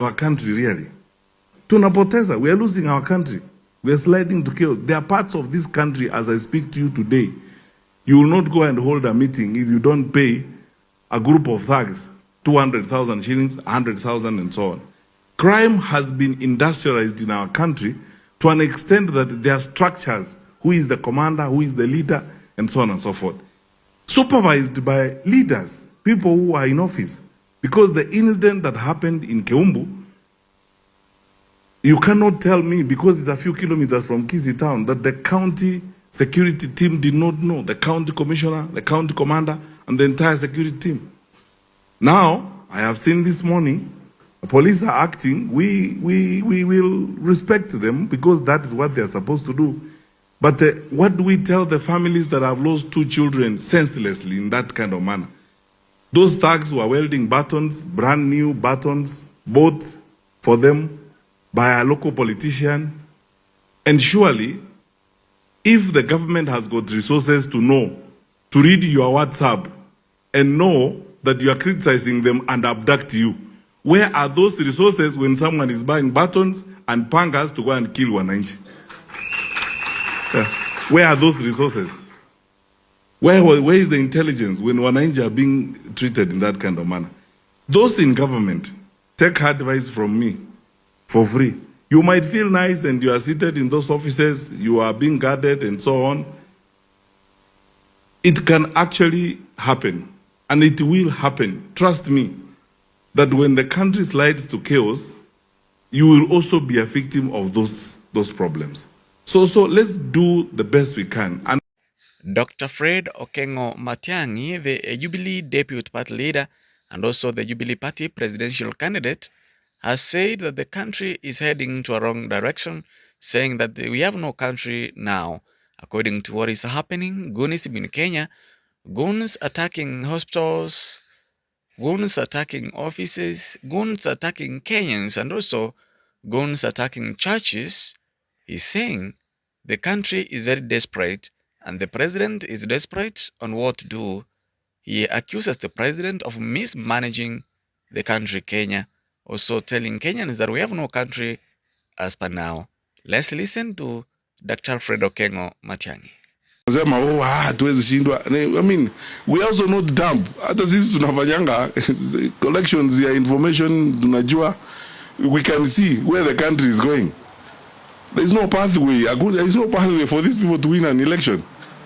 our country really. Tunapoteza, we are losing our country. We are sliding to chaos. There are parts of this country, as I speak to you today, you will not go and hold a meeting if you don't pay a group of thugs 200,000 shillings, 100,000 and so on. Crime has been industrialized in our country to an extent that there are structures, who is the commander, who is the leader, and so on and so forth. Supervised by leaders, people who are in office. Because the incident that happened in Keumbu, you cannot tell me, because it's a few kilometers from Kisii town, that the county security team did not know, the county commissioner, the county commander, and the entire security team. Now, I have seen this morning, the police are acting, we will respect them because that is what they are supposed to do. But what do we tell the families that have lost 2 children senselessly in that kind of manner? Those thugs were welding batons, brand new batons, bought for them by a local politician. And surely, if the government has got resources to know, to read your WhatsApp and know that you are criticizing them and abduct you, where are those resources when someone is buying batons and pangas to go and kill wananchi? Where are those resources? Where is the intelligence when wananchi are being treated in that kind of manner? Those in government, take advice from me for free. You might feel nice and you are seated in those offices, you are being guarded and so on. It can actually happen, and it will happen. Trust me, that when the country slides to chaos, you will also be a victim of those problems. So let's do the best we can. And Dr. Fred Okengo Matiang'i, the Jubilee Deputy Party Leader and also the Jubilee Party presidential candidate, has said that the country is heading to a wrong direction, saying that we have no country now. According to what is happening, goons in Kenya, goons attacking hospitals, goons attacking offices, goons attacking Kenyans, and also goons attacking churches. He's saying the country is very desperate and the president is desperate on what to do. He accuses the president of mismanaging the country Kenya, also telling Kenyans that we have no country as per now. Let's listen to Dr. Fred Okengo Matiang'i. I mean, we also not dumb. Hata sisi tunafanyanga collections ya information, tunajua, we can see where the country is going. There is no pathway. There is no pathway for these people to win an election.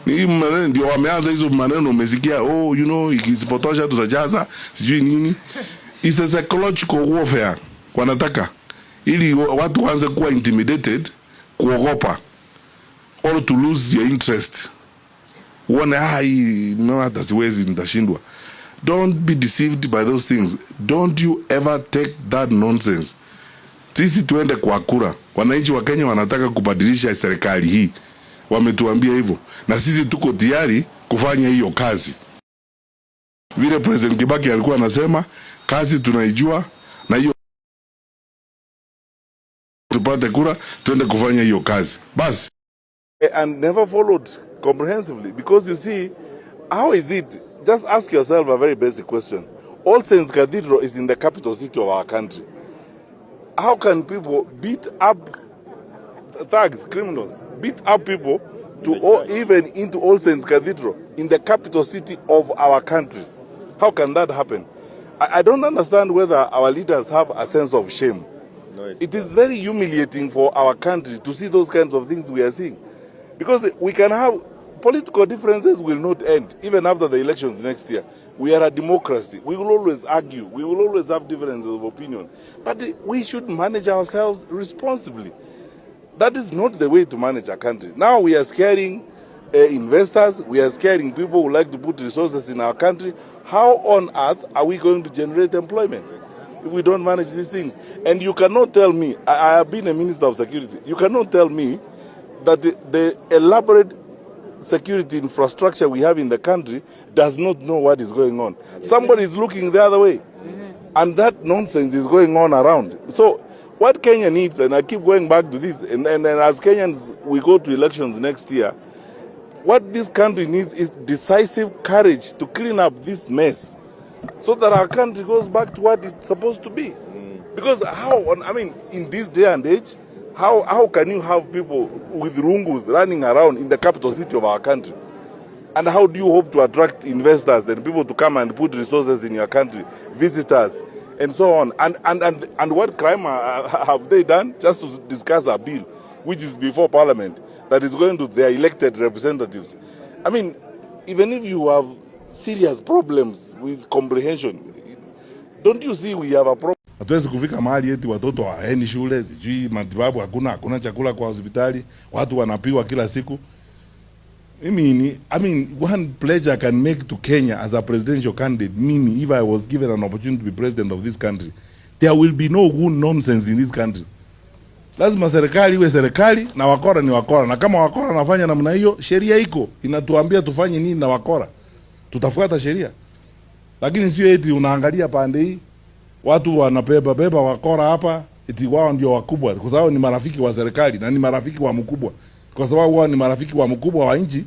Ndio wameanza hizo maneno umesikia, oh, you know, ikisipotosha tutajaza sijui nini. It's a psychological warfare wanataka, ili watu waanze kuwa intimidated, kuogopa, or to lose your interest. Uone no, hata siwezi nitashindwa. Don't be deceived by those things. Don't you ever take that nonsense. Sisi tuende kwa kura. Wananchi wa Kenya wanataka kubadilisha serikali hii. Wametuambia hivyo. Na sisi tuko tayari kufanya hiyo kazi. Vile President Kibaki alikuwa anasema, kazi tunaijua na hiyo tupate kura, tuende kufanya hiyo kazi. Basi. And never followed comprehensively, because you see, how is it? Just ask yourself a very basic question. All Saints Cathedral is in the capital city of our country. How can people beat up thugs, criminals, beat up people to even into All Saints Cathedral in the capital city of our country? How can that happen? I don't understand whether our leaders have a sense of shame. No, it is very humiliating for our country to see those kinds of things we are seeing. Because we can have political differences will not end even after the elections next year. We are a democracy. We will always argue. We will always have differences of opinion. But we should manage ourselves responsibly. That is not the way to manage a country. Now we are scaring investors. We are scaring people who like to put resources in our country. How on earth are we going to generate employment if we don't manage these things? And you cannot tell me, I have been a minister of security, you cannot tell me that the elaborate security infrastructure we have in the country does not know what is going on. Somebody is looking the other way. And that nonsense is going on around. So what Kenya needs, and I keep going back to this, and as Kenyans, we go to elections next year, what this country needs is decisive courage to clean up this mess so that our country goes back to what it's supposed to be. Because I mean, in this day and age, how can you have people with rungus running around in the capital city of our country? And how do you hope to attract investors and people to come and put resources in your country, visitors, and so on? And what crime have they done? Just to discuss a bill, which is before Parliament, that is going to their elected representatives. I mean, even if you have serious problems with comprehension, don't you see we have a problem? Hatuwezi kufika mahali eti watoto hawaendi shule, sijui matibabu hakuna chakula kwa hospitali, watu wanapiwa kila siku. I mean, one pledge I can make to Kenya as a presidential candidate, meaning if I was given an opportunity to be president of this country, there will be no good nonsense in this country. Lazima serikali iwe serikali na wakora ni wakora, na kama wakora nafanya namna hiyo, sheria iko inatuambia tufanye nini na wakora, tutafuata sheria. Lakini sio eti unaangalia pande hii watu wanabeba wakora hapa eti wao ndio wakubwa, kwa sababu ni marafiki wa serikali na ni marafiki wa mkubwa, kwa sababu wao ni marafiki wa mkubwa wa nchi,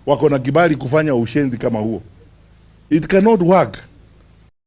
wako na kibali kufanya ushenzi kama huo. It cannot work.